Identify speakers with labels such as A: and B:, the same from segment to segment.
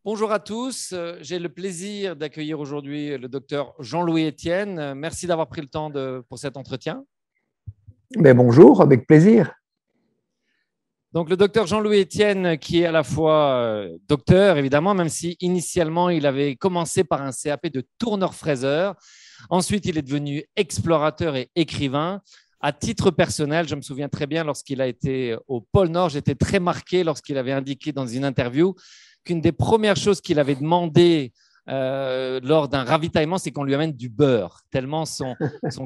A: Bonjour à tous, j'ai le plaisir d'accueillir aujourd'hui le docteur Jean-Louis Etienne. Merci d'avoir pris le temps pour cet entretien.
B: Bonjour, avec plaisir.
A: Donc, le docteur Jean-Louis Etienne, qui est à la fois docteur, évidemment, même si initialement il avait commencé par un CAP de tourneur-fraiseur. Ensuite, il est devenu explorateur et écrivain. À titre personnel, je me souviens très bien lorsqu'il a été au pôle Nord, j'étais très marqué lorsqu'il avait indiqué dans une interview qu'une des premières choses qu'il avait demandé lors d'un ravitaillement, c'est qu'on lui amène du beurre, tellement son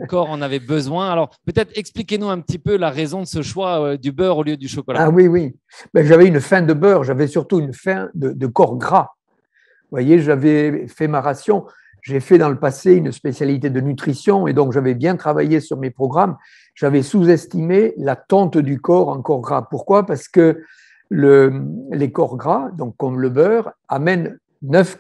A: corps en avait besoin. Alors, peut-être expliquez-nous un petit peu la raison de ce choix du beurre au lieu du chocolat.
B: Ah oui. J'avais une faim de beurre, j'avais surtout une faim de corps gras. Vous voyez, j'avais fait ma ration. J'ai fait dans le passé une spécialité de nutrition et donc j'avais bien travaillé sur mes programmes. J'avais sous-estimé la tonte du corps en corps gras. Pourquoi ? Parce que les corps gras, donc comme le beurre, amènent 9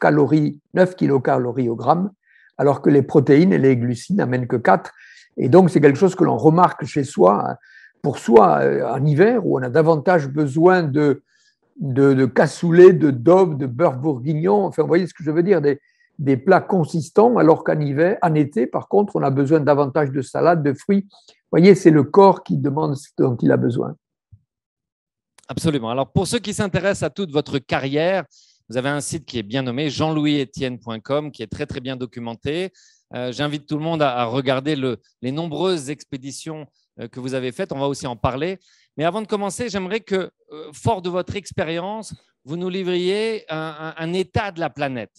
B: kilocalories au gramme, alors que les protéines et les glucides n'amènent que 4. Et donc, c'est quelque chose que l'on remarque chez soi, pour soi, en hiver, où on a davantage besoin de cassoulet, de daube, de beurre bourguignon. Enfin, vous voyez ce que je veux dire, des plats consistants, alors en été, par contre, on a besoin davantage de salade, de fruits. Vous voyez, c'est le corps qui demande ce dont il a besoin.
A: Absolument. Alors, pour ceux qui s'intéressent à toute votre carrière, vous avez un site qui est bien nommé jeanlouisetienne.com, qui est très, très bien documenté. J'invite tout le monde à regarder les nombreuses expéditions que vous avez faites. On va aussi en parler. Mais avant de commencer, j'aimerais que, fort de votre expérience, vous nous livriez un état de la planète.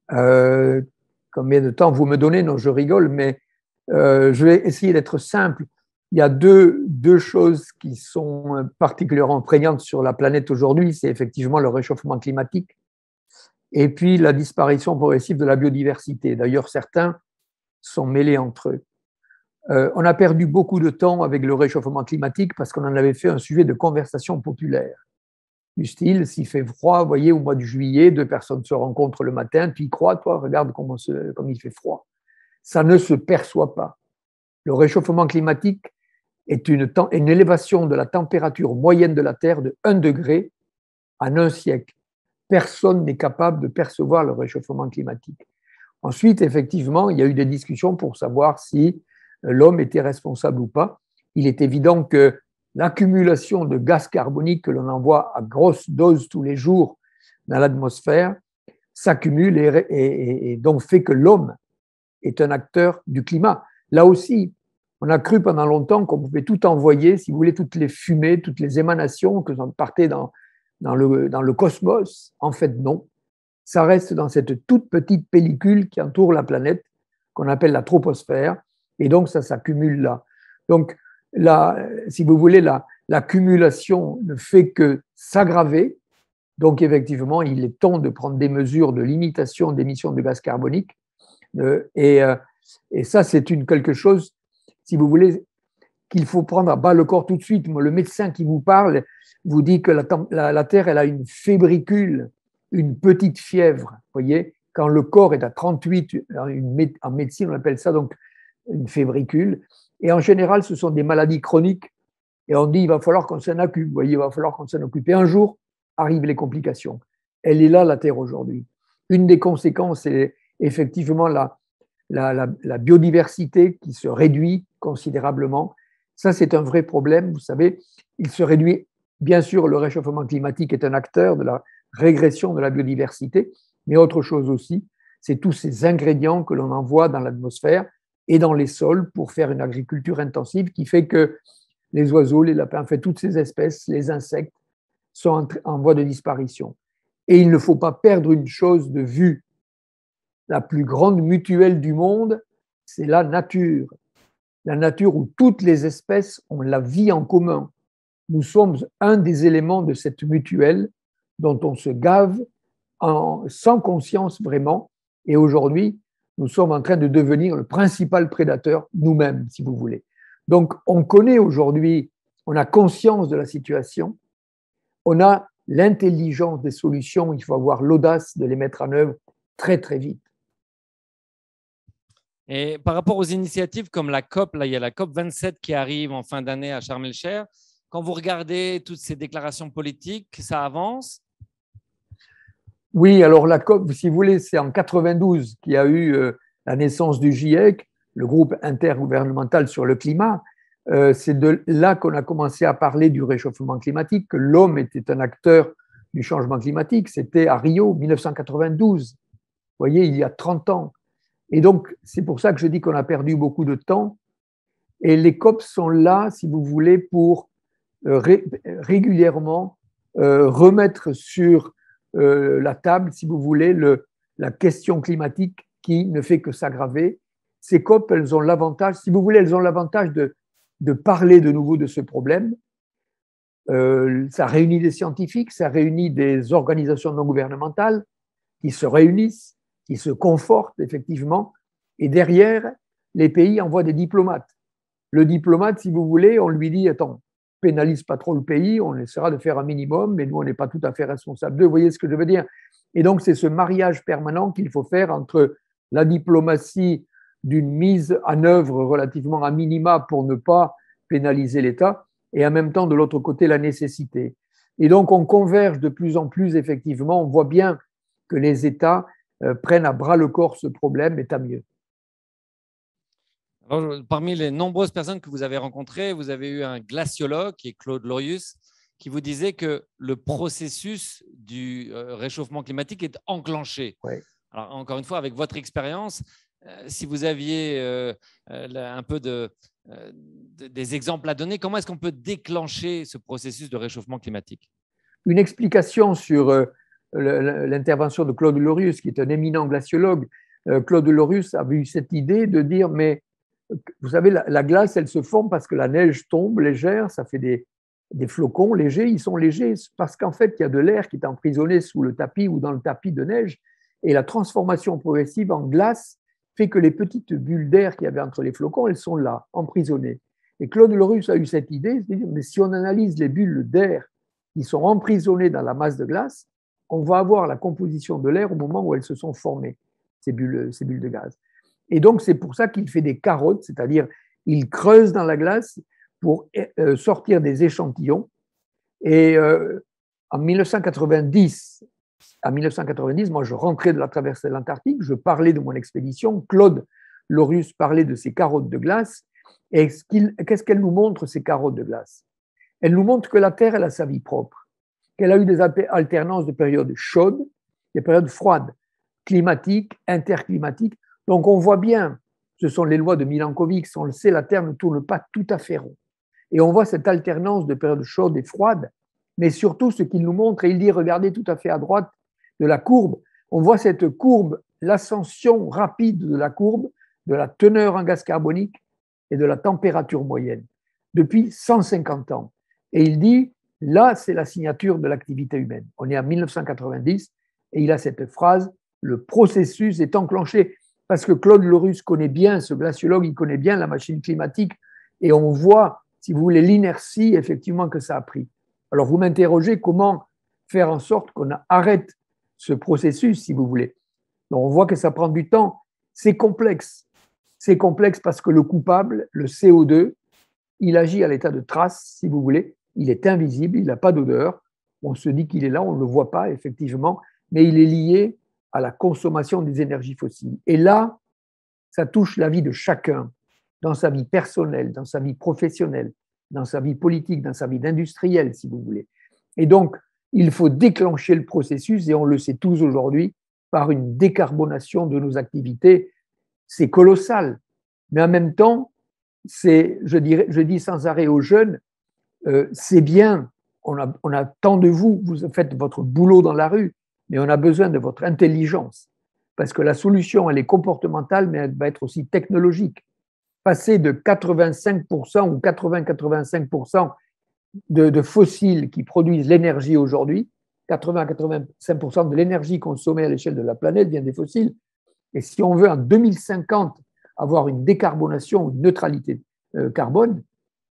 B: Combien de temps vous me donnez? Non, je rigole, mais je vais essayer d'être simple. Il y a deux choses qui sont particulièrement prégnantes sur la planète aujourd'hui, c'est effectivement le réchauffement climatique et puis la disparition progressive de la biodiversité. D'ailleurs, certains sont mêlés entre eux. On a perdu beaucoup de temps avec le réchauffement climatique parce qu'on en avait fait un sujet de conversation populaire. Du style, s'il fait froid, vous voyez, au mois de juillet, 2 personnes se rencontrent le matin, puis ils croient, toi, regarde comme il fait froid. Ça ne se perçoit pas. Le réchauffement climatique est une élévation de la température moyenne de la Terre de 1 degré en un siècle. Personne n'est capable de percevoir le réchauffement climatique. Ensuite, effectivement, il y a eu des discussions pour savoir si l'homme était responsable ou pas. Il est évident que l'accumulation de gaz carbonique que l'on envoie à grosse dose tous les jours dans l'atmosphère s'accumule et donc fait que l'homme est un acteur du climat. Là aussi, on a cru pendant longtemps qu'on pouvait tout envoyer, si vous voulez, toutes les fumées, toutes les émanations que partaient dans le cosmos. En fait, non. Ça reste dans cette toute petite pellicule qui entoure la planète, qu'on appelle la troposphère, et donc ça s'accumule là. Donc, là, si vous voulez, l'accumulation ne fait que s'aggraver. Donc, effectivement, il est temps de prendre des mesures de limitation d'émissions de gaz carbonique. Et ça, c'est quelque chose, si vous voulez, qu'il faut prendre à bas le corps tout de suite. Moi, le médecin qui vous parle vous dit que la Terre, elle a une fébricule, une petite fièvre. Vous voyez, quand le corps est à 38, en médecine, on appelle ça donc une fébricule. Et en général, ce sont des maladies chroniques. Et on dit, il va falloir qu'on s'en occupe. Vous voyez, il va falloir qu'on s'en occupe. Et un jour, arrivent les complications. Elle est là, la Terre, aujourd'hui. Une des conséquences, c'est effectivement la biodiversité qui se réduit considérablement. Ça, c'est un vrai problème. Vous savez, il se réduit. Bien sûr, le réchauffement climatique est un acteur de la régression de la biodiversité, mais autre chose aussi, c'est tous ces ingrédients que l'on envoie dans l'atmosphère et dans les sols pour faire une agriculture intensive qui fait que les oiseaux, les lapins, enfin, toutes ces espèces, les insectes, sont en voie de disparition. Et il ne faut pas perdre une chose de vue. La plus grande mutuelle du monde, c'est la nature. La nature où toutes les espèces ont la vie en commun. Nous sommes un des éléments de cette mutuelle dont on se gave sans conscience vraiment. Et aujourd'hui, nous sommes en train de devenir le principal prédateur nous-mêmes, si vous voulez. Donc, on connaît aujourd'hui, on a conscience de la situation, on a l'intelligence des solutions, il faut avoir l'audace de les mettre en œuvre très, très vite.
A: Et par rapport aux initiatives comme la COP, là, il y a la COP 27 qui arrive en fin d'année à Sharm el-Sheikh. Quand vous regardez toutes ces déclarations politiques, ça avance?
B: Oui, alors la COP, si vous voulez, c'est en 92 qu'il y a eu la naissance du GIEC, le groupe intergouvernemental sur le climat. C'est de là qu'on a commencé à parler du réchauffement climatique, que l'homme était un acteur du changement climatique. C'était à Rio, 1992. Vous voyez, il y a 30 ans. Et donc, c'est pour ça que je dis qu'on a perdu beaucoup de temps. Et les COP sont là, si vous voulez, pour régulièrement remettre sur la table, si vous voulez, la question climatique qui ne fait que s'aggraver. Ces COP, elles ont l'avantage, si vous voulez, elles ont l'avantage de parler de nouveau de ce problème. Ça réunit des scientifiques, ça réunit des organisations non gouvernementales qui se réunissent, qui se confortent effectivement, et derrière, les pays envoient des diplomates. Le diplomate, si vous voulez, on lui dit, attends, pénalise pas trop le pays, on essaiera de faire un minimum, mais nous, on n'est pas tout à fait responsable d'eux. Vous voyez ce que je veux dire? Et donc, c'est ce mariage permanent qu'il faut faire entre la diplomatie d'une mise en œuvre relativement à minima pour ne pas pénaliser l'État, et en même temps, de l'autre côté, la nécessité. Et donc, on converge de plus en plus, effectivement, on voit bien que les États prennent à bras le corps ce problème, et tant mieux.
A: Alors, parmi les nombreuses personnes que vous avez rencontrées, vous avez eu un glaciologue, qui est Claude Lorius, qui vous disait que le processus du réchauffement climatique est enclenché.
B: Ouais.
A: Alors, encore une fois, avec votre expérience, si vous aviez un peu des exemples à donner, comment est-ce qu'on peut déclencher ce processus de réchauffement climatique?
B: Une explication sur l'intervention de Claude Lorius, qui est un éminent glaciologue. Claude Lorius avait eu cette idée de dire, mais vous savez, la glace, elle se forme parce que la neige tombe légère, ça fait des flocons légers. Ils sont légers parce qu'en fait, il y a de l'air qui est emprisonné sous le tapis ou dans le tapis de neige. Et la transformation progressive en glace fait que les petites bulles d'air qu'il y avait entre les flocons, elles sont là, emprisonnées. Et Claude Lorius a eu cette idée, de dire, mais si on analyse les bulles d'air qui sont emprisonnées dans la masse de glace, on va avoir la composition de l'air au moment où elles se sont formées, ces bulles de gaz. Et donc, c'est pour ça qu'il fait des carottes, c'est-à-dire il creuse dans la glace pour sortir des échantillons. Et en 1990, moi, je rentrais de la traversée de l'Antarctique, je parlais de mon expédition, Claude Lorius parlait de ces carottes de glace. Et qu'est-ce qu'elles nous montrent, ces carottes de glace? Elles nous montrent que la Terre, elle a sa vie propre, qu'elle a eu des alternances de périodes chaudes, des périodes froides, climatiques, interclimatiques. Donc, on voit bien, ce sont les lois de Milankovitch, on le sait, la Terre ne tourne pas tout à fait rond. Et on voit cette alternance de périodes chaudes et froides, mais surtout ce qu'il nous montre, et il dit, regardez tout à fait à droite de la courbe, on voit cette courbe, l'ascension rapide de la courbe, de la teneur en gaz carbonique et de la température moyenne, depuis 150 ans. Et il dit, là, c'est la signature de l'activité humaine. On est en 1990, et il a cette phrase, le processus est enclenché. Parce que Claude Lorius connaît bien, ce glaciologue, il connaît bien la machine climatique et on voit, si vous voulez, l'inertie effectivement que ça a pris. Alors vous m'interrogez comment faire en sorte qu'on arrête ce processus, si vous voulez. Donc on voit que ça prend du temps. C'est complexe. C'est complexe parce que le coupable, le CO2, il agit à l'état de trace, si vous voulez. Il est invisible, il n'a pas d'odeur. On se dit qu'il est là, on ne le voit pas effectivement, mais il est lié à la consommation des énergies fossiles. Et là, ça touche la vie de chacun, dans sa vie personnelle, dans sa vie professionnelle, dans sa vie politique, dans sa vie d'industriel, si vous voulez. Et donc, il faut déclencher le processus, et on le sait tous aujourd'hui, par une décarbonation de nos activités. C'est colossal. Mais en même temps, je dis sans arrêt aux jeunes, c'est bien, on a tant de vous faites votre boulot dans la rue, mais on a besoin de votre intelligence, parce que la solution, elle est comportementale, mais elle va être aussi technologique. Passer de 85% ou 80-85% de fossiles qui produisent l'énergie aujourd'hui, 80-85% de l'énergie consommée à l'échelle de la planète vient des fossiles. Et si on veut en 2050 avoir une décarbonation, une neutralité carbone,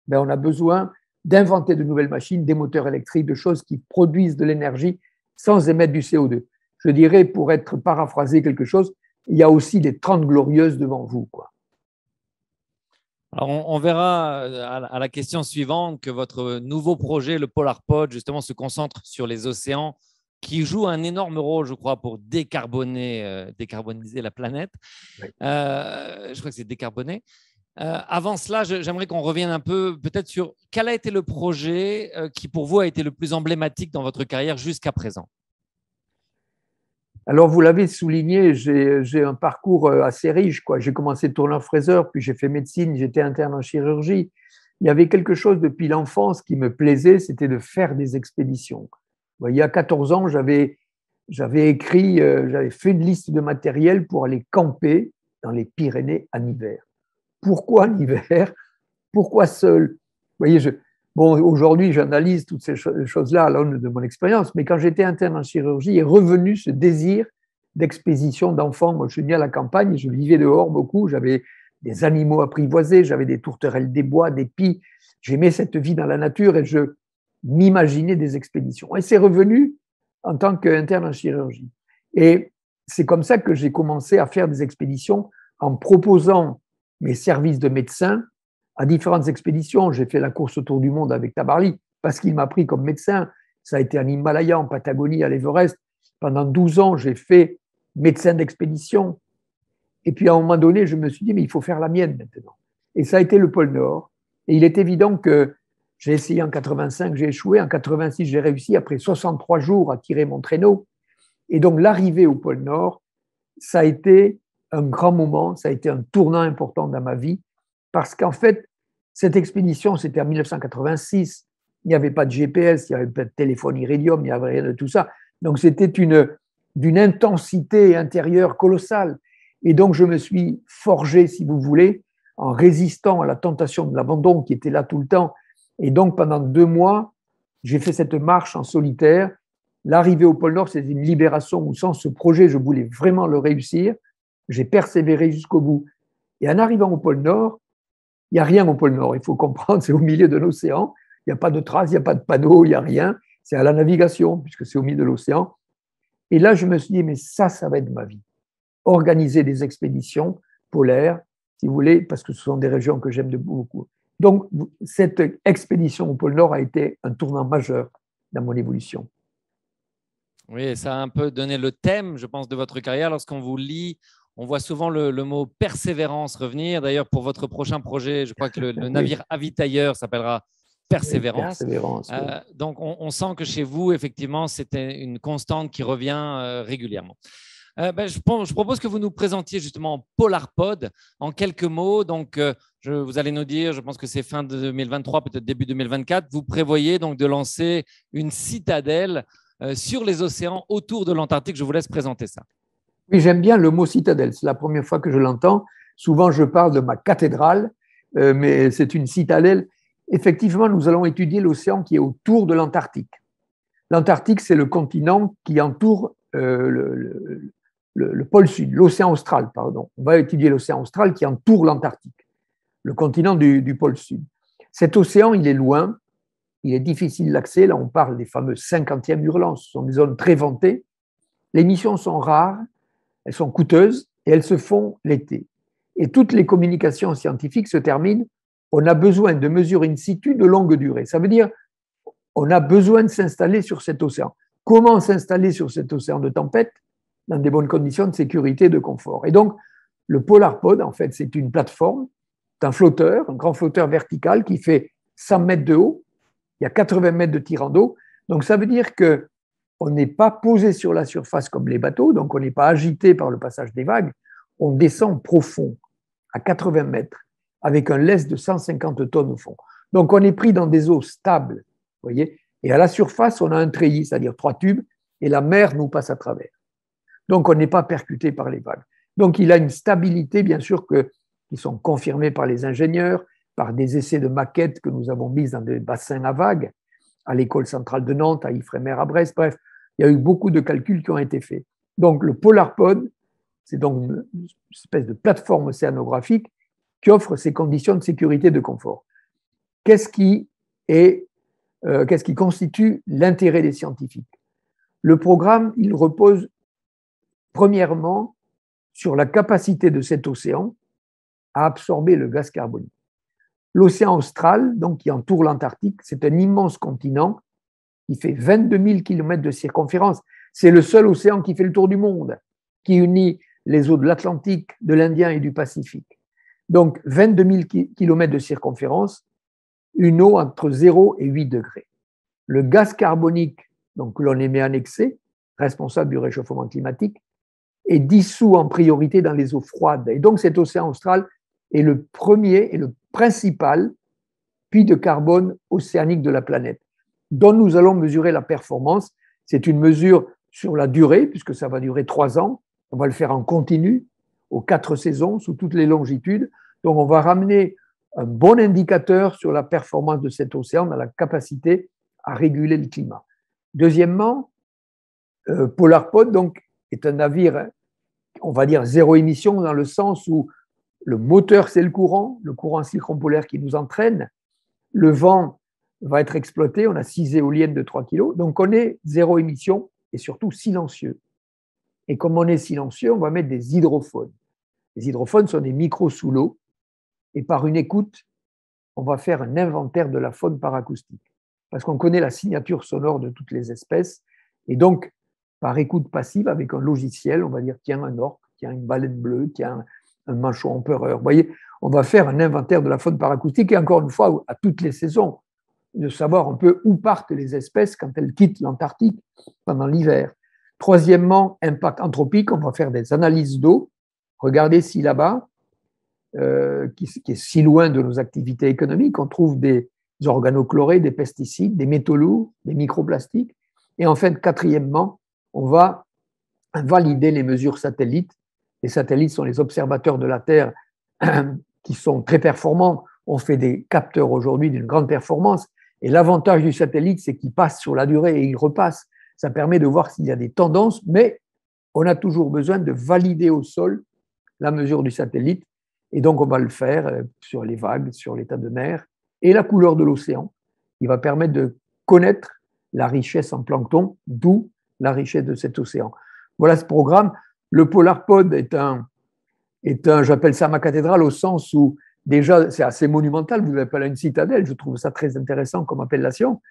B: ben on a besoin d'inventer de nouvelles machines, des moteurs électriques, de choses qui produisent de l'énergie sans émettre du CO2. Je dirais, pour être paraphrasé quelque chose, il y a aussi les 30 glorieuses devant vous, quoi.
A: Alors, on verra à la question suivante que votre nouveau projet, le Polar Pod, justement, se concentre sur les océans qui joue un énorme rôle, je crois, pour décarboniser la planète.
B: Oui.
A: Je crois que c'est décarboné. Avant cela, j'aimerais qu'on revienne un peu peut-être sur quel a été le projet qui, pour vous, a été le plus emblématique dans votre carrière jusqu'à présent.
B: Alors, vous l'avez souligné, j'ai un parcours assez riche, quoi. J'ai commencé tourneur-fraiseur, puis j'ai fait médecine, j'étais interne en chirurgie. Il y avait quelque chose depuis l'enfance qui me plaisait, c'était de faire des expéditions. Il y a 14 ans, j'avais fait une liste de matériel pour aller camper dans les Pyrénées en hiver. Pourquoi en hiver? Pourquoi seul? Vous voyez, aujourd'hui, j'analyse toutes ces choses-là à l'aune de mon expérience, mais quand j'étais interne en chirurgie, est revenu ce désir d'expédition d'enfants. Moi, je suis né à la campagne, je vivais dehors beaucoup, j'avais des animaux apprivoisés, j'avais des tourterelles des bois, des pies. J'aimais cette vie dans la nature et je m'imaginais des expéditions. Et c'est revenu en tant qu'interne en chirurgie. Et c'est comme ça que j'ai commencé à faire des expéditions en proposant mes services de médecin à différentes expéditions. J'ai fait la course autour du monde avec Tabarly parce qu'il m'a pris comme médecin. Ça a été en Himalaya, en Patagonie, à l'Everest. Pendant 12 ans, j'ai fait médecin d'expédition. Et puis, à un moment donné, je me suis dit, mais il faut faire la mienne maintenant. Et ça a été le pôle Nord. Et il est évident que j'ai essayé en 85, j'ai échoué. En 86, j'ai réussi après 63 jours à tirer mon traîneau. Et donc, l'arrivée au pôle Nord, ça a été un grand moment, ça a été un tournant important dans ma vie, parce qu'en fait, cette expédition, c'était en 1986. Il n'y avait pas de GPS, il n'y avait pas de téléphone iridium, il n'y avait rien de tout ça. Donc, c'était d'une intensité intérieure colossale. Et donc, je me suis forgé, si vous voulez, en résistant à la tentation de l'abandon qui était là tout le temps. Et donc, pendant 2 mois, j'ai fait cette marche en solitaire. L'arrivée au pôle Nord, c'est une libération où sans ce projet, je voulais vraiment le réussir. J'ai persévéré jusqu'au bout. Et en arrivant au pôle Nord, il n'y a rien au pôle Nord. Il faut comprendre, c'est au milieu de l'océan. Il n'y a pas de traces, il n'y a pas de panneaux, il n'y a rien. C'est à la navigation, puisque c'est au milieu de l'océan. Et là, je me suis dit, mais ça va être ma vie. Organiser des expéditions polaires, si vous voulez, parce que ce sont des régions que j'aime beaucoup. Donc, cette expédition au pôle Nord a été un tournant majeur dans mon évolution.
A: Oui, ça a un peu donné le thème, je pense, de votre carrière. Lorsqu'on vous lit, on voit souvent le mot persévérance revenir. D'ailleurs, pour votre prochain projet, je crois que le navire avitailleur s'appellera Persévérance.
B: Persévérance, oui.
A: Donc, on sent que chez vous, effectivement, c'était une constante qui revient régulièrement. Je propose que vous nous présentiez justement Polarpod en quelques mots. Donc, vous allez nous dire, je pense que c'est fin 2023, peut-être début 2024. Vous prévoyez donc de lancer une citadelle sur les océans autour de l'Antarctique. Je vous laisse présenter ça.
B: Oui, j'aime bien le mot citadelle. C'est la première fois que je l'entends. Souvent, je parle de ma cathédrale, mais c'est une citadelle. Effectivement, nous allons étudier l'océan qui est autour de l'Antarctique. L'Antarctique, c'est le continent qui entoure le pôle sud, l'océan austral, pardon. On va étudier l'océan austral qui entoure l'Antarctique, le continent du pôle sud. Cet océan, il est loin, il est difficile d'accès. Là, on parle des fameux 50e hurlants. Ce sont des zones très ventées. Les missions sont rares, elles sont coûteuses et elles se font l'été. Et toutes les communications scientifiques se terminent. On a besoin de mesures in situ de longue durée. Ça veut dire on a besoin de s'installer sur cet océan. Comment s'installer sur cet océan de tempête? Dans des bonnes conditions de sécurité et de confort. Et donc, le Polarpod, en fait, c'est une plateforme, c'est un flotteur, un grand flotteur vertical qui fait 100 mètres de haut. Il y a 80 mètres de tirant d'eau. Donc, ça veut dire qu'on n'est pas posé sur la surface comme les bateaux, donc on n'est pas agité par le passage des vagues. On descend profond, à 80 mètres, avec un lest de 150 tonnes au fond. Donc, on est pris dans des eaux stables, vous voyez, et à la surface, on a un treillis, c'est-à-dire 3 tubes, et la mer nous passe à travers. Donc, on n'est pas percuté par les vagues. Donc, il a une stabilité, bien sûr, qui sont confirmées par les ingénieurs, par des essais de maquettes que nous avons mis dans des bassins à vagues, à l'École centrale de Nantes, à Ifremer, à Brest. Bref, il y a eu beaucoup de calculs qui ont été faits. Donc, le Polarpod, c'est donc une espèce de plateforme océanographique qui offre ces conditions de sécurité et de confort. Qu'est-ce qui constitue l'intérêt des scientifiques? Le programme, il repose premièrement sur la capacité de cet océan à absorber le gaz carbonique. L'océan austral, donc, qui entoure l'Antarctique, c'est un immense continent qui fait 22 000 km de circonférence. C'est le seul océan qui fait le tour du monde, qui unit les eaux de l'Atlantique, de l'Indien et du Pacifique. Donc, 22 000 km de circonférence, une eau entre 0 et 8 degrés. Le gaz carbonique, donc, que l'on émet annexé, responsable du réchauffement climatique, est dissous en priorité dans les eaux froides. Et donc, cet océan austral est le premier et le principal puits de carbone océanique de la planète, dont nous allons mesurer la performance. C'est une mesure sur la durée, puisque ça va durer 3 ans. On va le faire en continu, aux 4 saisons, sous toutes les longitudes. Donc, on va ramener un bon indicateur sur la performance de cet océan dans la capacité à réguler le climat. Deuxièmement, Polarpod donc, est un navire, on va dire, zéro émission, dans le sens où le moteur, c'est le courant circumpolaire qui nous entraîne. Le vent va être exploité, on a 6 éoliennes de 3 kg, donc on est zéro émission et surtout silencieux. Et comme on est silencieux, on va mettre des hydrophones. Les hydrophones sont des micros sous l'eau, et par une écoute, on va faire un inventaire de la faune paracoustique, parce qu'on connaît la signature sonore de toutes les espèces, et donc, par écoute passive, avec un logiciel, on va dire, tiens, un orque, tiens, une baleine bleue, tiens, un manchot empereur. Vous voyez, on va faire un inventaire de la faune paracoustique, et encore une fois, à toutes les saisons, de savoir un peu où partent les espèces quand elles quittent l'Antarctique pendant l'hiver. Troisièmement, impact anthropique, on va faire des analyses d'eau. Regardez si là-bas, qui est si loin de nos activités économiques, on trouve des organochlorés, des pesticides, des métaux lourds, des microplastiques. Et enfin, quatrièmement, on va valider les mesures satellites. Les satellites sont les observateurs de la Terre qui sont très performants. On fait des capteurs aujourd'hui d'une grande performance. Et l'avantage du satellite, c'est qu'il passe sur la durée et il repasse. Ça permet de voir s'il y a des tendances, mais on a toujours besoin de valider au sol la mesure du satellite. Et donc, on va le faire sur les vagues, sur l'état de mer et la couleur de l'océan, qui va permettre de connaître la richesse en plancton, d'où la richesse de cet océan. Voilà ce programme. Le Polarpod est un j'appelle ça ma cathédrale, au sens où déjà c'est assez monumental, vous l'appelez une citadelle, je trouve ça très intéressant comme appellation,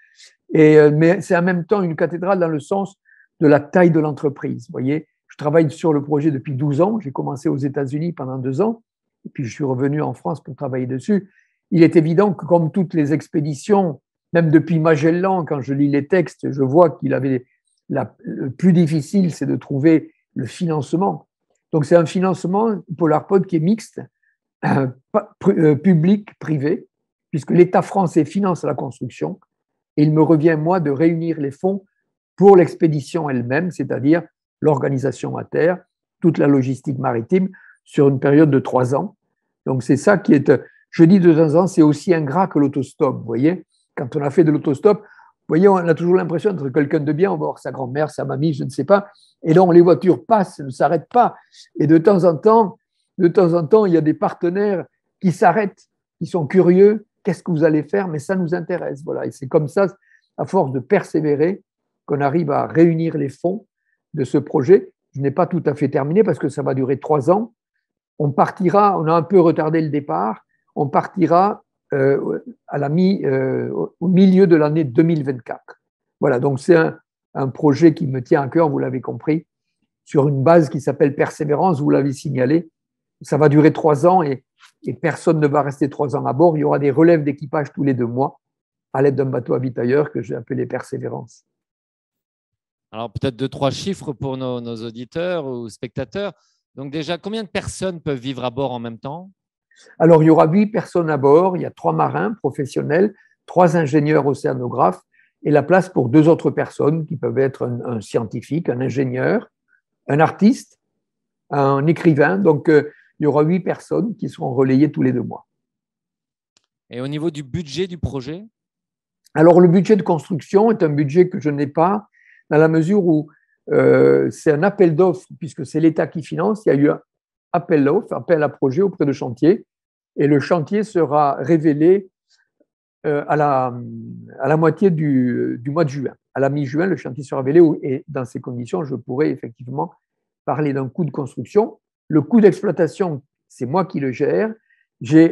B: mais c'est en même temps une cathédrale dans le sens de la taille de l'entreprise. Vous voyez, je travaille sur le projet depuis 12 ans, j'ai commencé aux États-Unis pendant 2 ans, et puis je suis revenu en France pour travailler dessus. Il est évident que comme toutes les expéditions, même depuis Magellan, quand je lis les textes, je vois qu'il avait le plus difficile, c'est de trouver le financement. Donc c'est un financement, Polarpod, qui est mixte, public-privé, puisque l'État français finance la construction, et il me revient, moi, de réunir les fonds pour l'expédition elle-même, c'est-à-dire l'organisation à terre, toute la logistique maritime, sur une période de 3 ans. Donc c'est ça qui est, je dis de temps en temps, c'est aussi ingrat que l'autostop, vous voyez. Quand on a fait de l'autostop, vous voyez, on a toujours l'impression d'être quelqu'un de bien, on va voir sa grand-mère, sa mamie, je ne sais pas, et donc les voitures passent, ne s'arrêtent pas, et de temps en temps, il y a des partenaires qui s'arrêtent, qui sont curieux, qu'est-ce que vous allez faire, mais ça nous intéresse, voilà, et c'est comme ça, à force de persévérer, qu'on arrive à réunir les fonds de ce projet. Je n'ai pas tout à fait terminé parce que ça va durer 3 ans. On partira, on a un peu retardé le départ, on partira au milieu de l'année 2024. Voilà, donc c'est un projet qui me tient à cœur, vous l'avez compris, sur une base qui s'appelle Persévérance, vous l'avez signalé. Ça va durer 3 ans et personne ne va rester 3 ans à bord. Il y aura des relèves d'équipage tous les 2 mois à l'aide d'un bateau habitailleur que j'ai appelé Persévérance.
A: Alors peut-être 2-3 chiffres pour nos auditeurs ou spectateurs. Donc déjà, combien de personnes peuvent vivre à bord en même temps?
B: Alors, il y aura 8 personnes à bord, il y a 3 marins professionnels, 3 ingénieurs océanographes et la place pour 2 autres personnes qui peuvent être un scientifique, un ingénieur, un artiste, un écrivain. Donc, il y aura 8 personnes qui seront relayées tous les 2 mois.
A: Et au niveau du budget du projet?
B: Alors, le budget de construction est un budget que je n'ai pas dans la mesure où c'est un appel d'offres, puisque c'est l'État qui finance. Il y a eu un appel d'offres, appel à projet auprès de chantier, et le chantier sera révélé à la moitié du mois de juin. À la mi-juin, le chantier sera révélé, et dans ces conditions, je pourrai effectivement parler d'un coût de construction. Le coût d'exploitation, c'est moi qui le gère.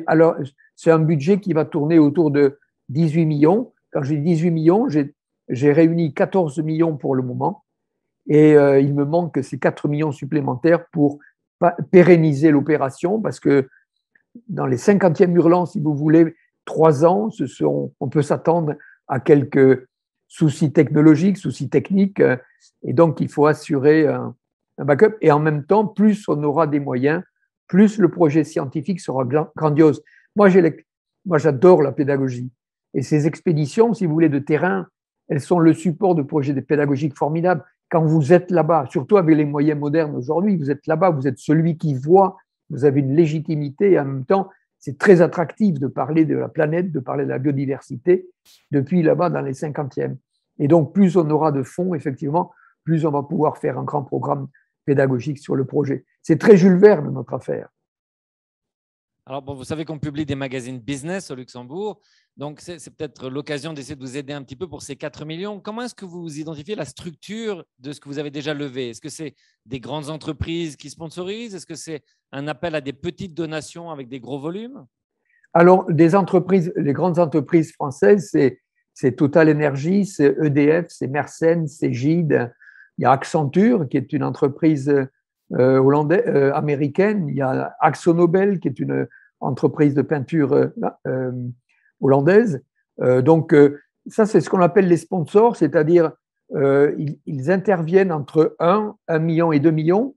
B: Alors, c'est un budget qui va tourner autour de 18 millions. Quand j'ai 18 millions, j'ai j'ai réuni 14 millions pour le moment et il me manque ces 4 millions supplémentaires pour pérenniser l'opération parce que dans les 50e hurlants, si vous voulez, 3 ans, on peut s'attendre à quelques soucis technologiques, soucis techniques, et donc il faut assurer un backup. Et en même temps, plus on aura des moyens, plus le projet scientifique sera grandiose. Moi, j'adore la pédagogie. Et ces expéditions, si vous voulez, de terrain, elles sont le support de projets pédagogiques formidables. Quand vous êtes là-bas, surtout avec les moyens modernes aujourd'hui, vous êtes là-bas, vous êtes celui qui voit, vous avez une légitimité et en même temps, c'est très attractif de parler de la planète, de parler de la biodiversité depuis là-bas dans les 50e. Et donc, plus on aura de fonds, effectivement, plus on va pouvoir faire un grand programme pédagogique sur le projet. C'est très Jules Verne, notre affaire.
A: Alors, bon, vous savez qu'on publie des magazines business au Luxembourg, donc c'est peut-être l'occasion d'essayer de vous aider un petit peu pour ces 4 millions. Comment est-ce que vous identifiez la structure de ce que vous avez déjà levé? Est-ce que c'est des grandes entreprises qui sponsorisent? Est-ce que c'est un appel à des petites donations avec des gros volumes?
B: Alors, les grandes entreprises françaises, c'est Total Energy, c'est EDF, c'est Mersen, c'est Gide. Il y a Accenture, qui est une entreprise américaine. Il y a AkzoNobel, qui est une entreprise de peinture hollandaise. Ça, c'est ce qu'on appelle les sponsors, c'est-à-dire ils interviennent entre 1 million et 2 millions,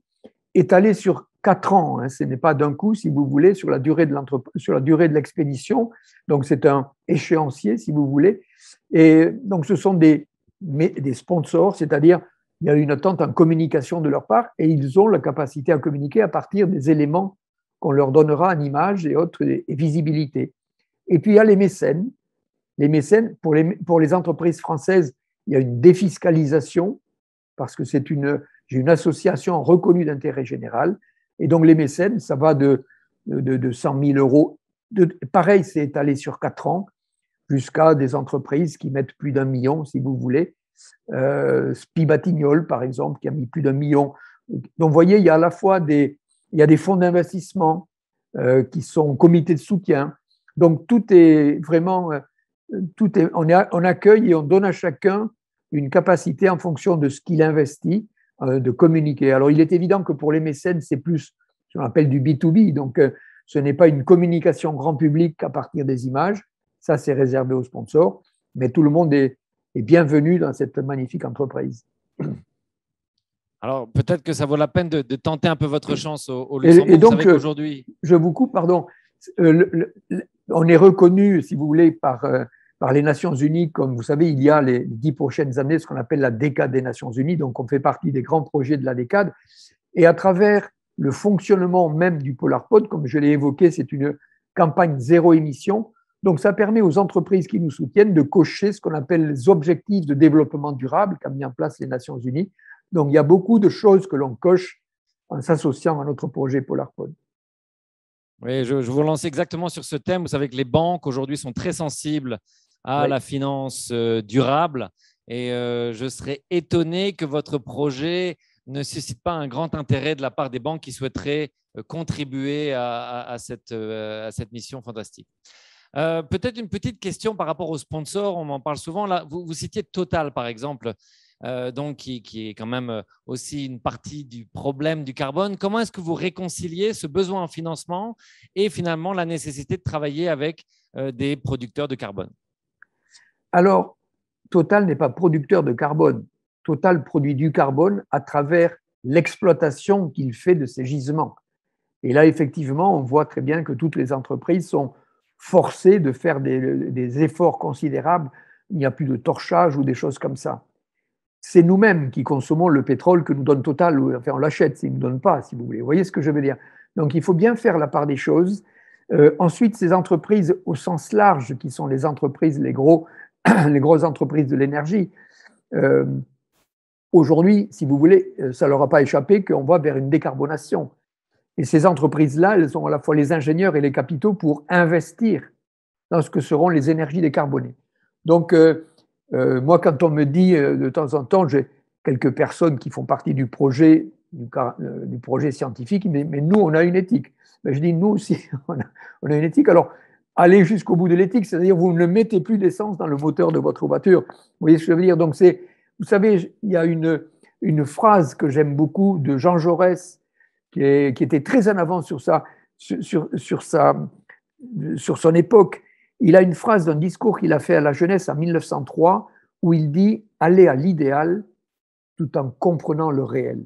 B: étalés sur 4 ans. Hein, ce n'est pas d'un coup, si vous voulez, sur la durée de l'expédition. Donc, c'est un échéancier, si vous voulez. Et donc, ce sont des sponsors, c'est-à-dire il y a une attente en communication de leur part et ils ont la capacité à communiquer à partir des éléments qu'on leur donnera en images et autres et visibilité. Et puis, il y a les mécènes. Les mécènes, pour les entreprises françaises, il y a une défiscalisation parce que j'ai une association reconnue d'intérêt général. Et donc, les mécènes, ça va de 100 000 euros. Pareil, c'est étalé sur 4 ans jusqu'à des entreprises qui mettent plus d'1 million, si vous voulez. Spibatignol, par exemple, qui a mis plus d'1 million. Donc, vous voyez, il y a à la fois il y a des fonds d'investissement qui sont comités de soutien. Donc, tout est vraiment, on accueille et on donne à chacun une capacité en fonction de ce qu'il investit de communiquer. Alors, il est évident que pour les mécènes, c'est plus ce qu'on appelle du B2B. Donc, ce n'est pas une communication grand public à partir des images. Ça, c'est réservé aux sponsors. Mais tout le monde est bienvenu dans cette magnifique entreprise.
A: Alors, peut-être que ça vaut la peine de tenter un peu votre chance au Luxembourg.
B: Et donc,
A: vous savez qu'aujourd'hui…
B: Je vous coupe, pardon. On est reconnu, si vous voulez, par les Nations Unies. Comme vous savez, il y a les 10 prochaines années ce qu'on appelle la décade des Nations Unies. Donc, on fait partie des grands projets de la décade. Et à travers le fonctionnement même du PolarPod, comme je l'ai évoqué, c'est une campagne zéro émission. Donc, ça permet aux entreprises qui nous soutiennent de cocher ce qu'on appelle les objectifs de développement durable qu'a mis en place les Nations Unies. Donc, il y a beaucoup de choses que l'on coche en s'associant à notre projet PolarPod.
A: Oui, je vous relance exactement sur ce thème. Vous savez que les banques aujourd'hui sont très sensibles à la finance durable et je serais étonné que votre projet ne suscite pas un grand intérêt de la part des banques qui souhaiteraient contribuer à cette mission fantastique. Peut-être une petite question par rapport aux sponsors, on m'en parle souvent. Là, vous citiez Total, par exemple, donc qui est quand même aussi une partie du problème du carbone. Comment est-ce que vous réconciliez ce besoin en financement et finalement la nécessité de travailler avec des producteurs de carbone?
B: Alors, Total n'est pas producteur de carbone. Total produit du carbone à travers l'exploitation qu'il fait de ces gisements. Et là, effectivement, on voit très bien que toutes les entreprises sont forcées de faire des efforts considérables. Il n'y a plus de torchage ou des choses comme ça. C'est nous-mêmes qui consommons le pétrole que nous donne Total, enfin on l'achète, s'il ne nous donne pas, si vous voulez. Vous voyez ce que je veux dire? Donc il faut bien faire la part des choses. Ensuite, ces entreprises au sens large, qui sont les entreprises, les grosses entreprises de l'énergie, aujourd'hui, si vous voulez, ça ne leur a pas échappé qu'on va vers une décarbonation. Et ces entreprises-là, elles ont à la fois les ingénieurs et les capitaux pour investir dans ce que seront les énergies décarbonées. Donc, moi, quand on me dit de temps en temps, j'ai quelques personnes qui font partie du projet scientifique, mais nous, on a une éthique. Ben, je dis, nous aussi, on a une éthique. Alors, aller jusqu'au bout de l'éthique, c'est-à-dire vous ne mettez plus d'essence dans le moteur de votre voiture. Vous voyez ce que je veux dire? Donc, vous savez, il y a une phrase que j'aime beaucoup de Jean Jaurès qui était très en avant sur son époque. Il a une phrase d'un discours qu'il a fait à la jeunesse en 1903 où il dit « Allez à l'idéal tout en comprenant le réel ».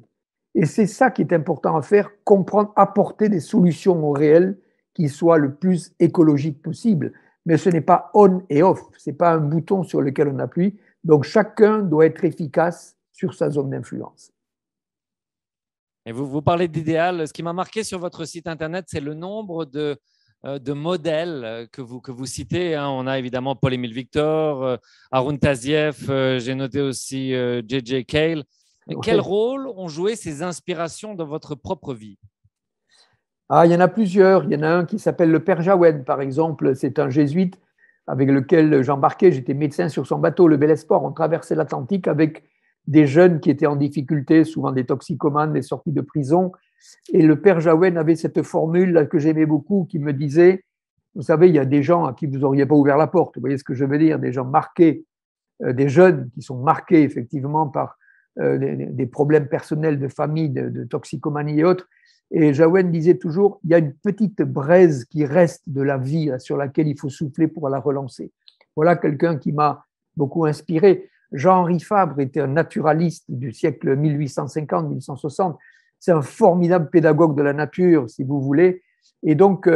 B: Et c'est ça qui est important à faire, comprendre, apporter des solutions au réel qui soient le plus écologiques possible. Mais ce n'est pas on et off, ce n'est pas un bouton sur lequel on appuie. Donc chacun doit être efficace sur sa zone d'influence.
A: Et vous parlez d'idéal. Ce qui m'a marqué sur votre site internet, c'est le nombre de modèles que vous citez. On a évidemment Paul-Émile Victor, Arun Taziev, j'ai noté aussi J.J. Cale. Mais quel rôle ont joué ces inspirations dans votre propre vie?
B: Ah, il y en a plusieurs. Il y en a un qui s'appelle le Père Jaoued, par exemple. C'est un jésuite avec lequel j'embarquais. J'étais médecin sur son bateau, le Bel Espoir. On traversait l'Atlantique avec des jeunes qui étaient en difficulté, souvent des toxicomanes, des sortis de prison. Et le Père Jaoued avait cette formule que j'aimais beaucoup qui me disait, vous savez, il y a des gens à qui vous n'auriez pas ouvert la porte. Vous voyez ce que je veux dire? Des gens marqués, des jeunes qui sont marqués effectivement par des problèmes personnels de famille, de toxicomanie et autres. Et Jaoued disait toujours, il y a une petite braise qui reste de la vie sur laquelle il faut souffler pour la relancer. Voilà quelqu'un qui m'a beaucoup inspiré. Jean-Henri Fabre était un naturaliste du siècle 1850-1860. C'est un formidable pédagogue de la nature, si vous voulez. Et donc,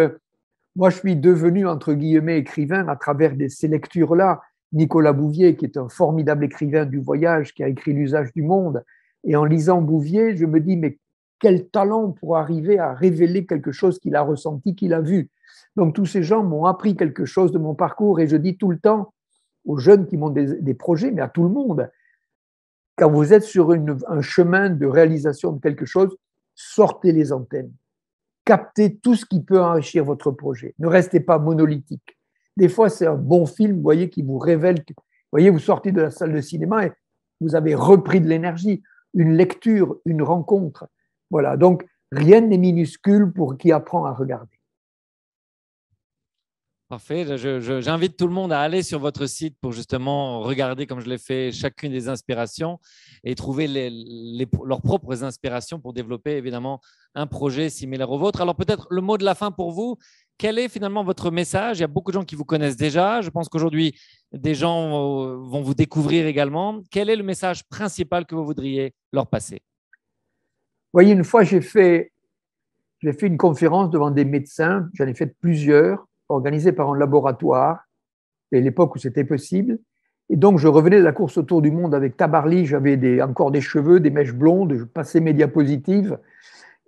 B: moi, je suis devenu, entre guillemets, écrivain à travers ces lectures-là. Nicolas Bouvier, qui est un formidable écrivain du voyage, qui a écrit L'usage du monde. Et en lisant Bouvier, je me dis, mais quel talent pour arriver à révéler quelque chose qu'il a ressenti, qu'il a vu. Donc, tous ces gens m'ont appris quelque chose de mon parcours et je dis tout le temps aux jeunes qui montent des projets, mais à tout le monde, quand vous êtes sur un chemin de réalisation de quelque chose, sortez les antennes. Captez tout ce qui peut enrichir votre projet. Ne restez pas monolithique. Des fois, c'est un bon film, vous voyez, qui vous révèle. Vous voyez, vous sortez de la salle de cinéma et vous avez repris de l'énergie, une lecture, une rencontre. Voilà, donc rien n'est minuscule pour qui apprend à regarder.
A: Parfait. J'invite tout le monde à aller sur votre site pour justement regarder, comme je l'ai fait, chacune des inspirations et trouver leurs propres inspirations pour développer évidemment un projet similaire au vôtre. Alors peut-être le mot de la fin pour vous. Quel est finalement votre message? Il y a beaucoup de gens qui vous connaissent déjà. Je pense qu'aujourd'hui, des gens vont vous découvrir également. Quel est le message principal que vous voudriez leur passer?
B: Vous voyez, une fois, j'ai fait une conférence devant des médecins. J'en ai fait plusieurs, organisées par un laboratoire, à l'époque où c'était possible. Et donc, je revenais de la course autour du monde avec Tabarly. J'avais encore des cheveux, des mèches blondes. Je passais mes diapositives.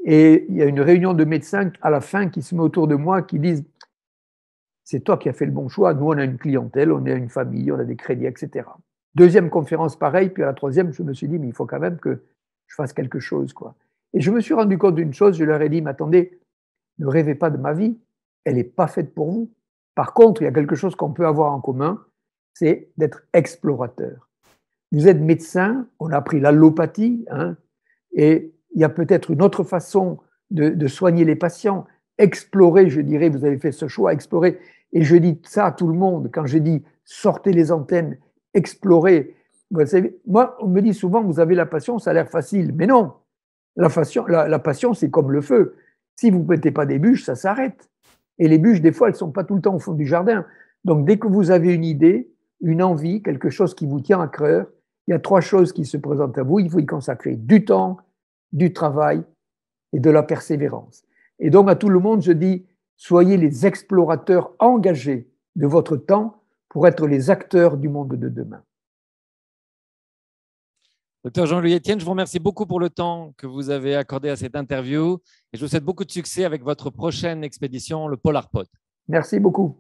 B: Et il y a une réunion de médecins à la fin qui se met autour de moi, qui disent « C'est toi qui as fait le bon choix. Nous, on a une clientèle, on a une famille, on a des crédits, etc. » Deuxième conférence, pareil. Puis à la troisième, je me suis dit « Mais il faut quand même que je fasse quelque chose, quoi. » Et je me suis rendu compte d'une chose. Je leur ai dit « Mais attendez, ne rêvez pas de ma vie. Elle n'est pas faite pour vous. Par contre, il y a quelque chose qu'on peut avoir en commun, c'est d'être explorateur. Vous êtes médecin, on a appris l'allopathie, et il y a peut-être une autre façon de soigner les patients. Explorer, je dirais, vous avez fait ce choix, explorer. Et je dis ça à tout le monde, quand je dis sortez les antennes, explorez. Vous savez, moi, on me dit souvent, vous avez la passion, ça a l'air facile. Mais non, la passion, c'est comme le feu. Si vous ne mettez pas des bûches, ça s'arrête. Et les bûches, des fois, elles ne sont pas tout le temps au fond du jardin. Donc, dès que vous avez une idée, une envie, quelque chose qui vous tient à cœur, il y a 3 choses qui se présentent à vous. Il faut y consacrer du temps, du travail et de la persévérance. Et donc, à tout le monde, je dis, soyez les explorateurs engagés de votre temps pour être les acteurs du monde de demain.
A: Docteur Jean-Louis Etienne, je vous remercie beaucoup pour le temps que vous avez accordé à cette interview et je vous souhaite beaucoup de succès avec votre prochaine expédition, le Polar Pod.
B: Merci beaucoup.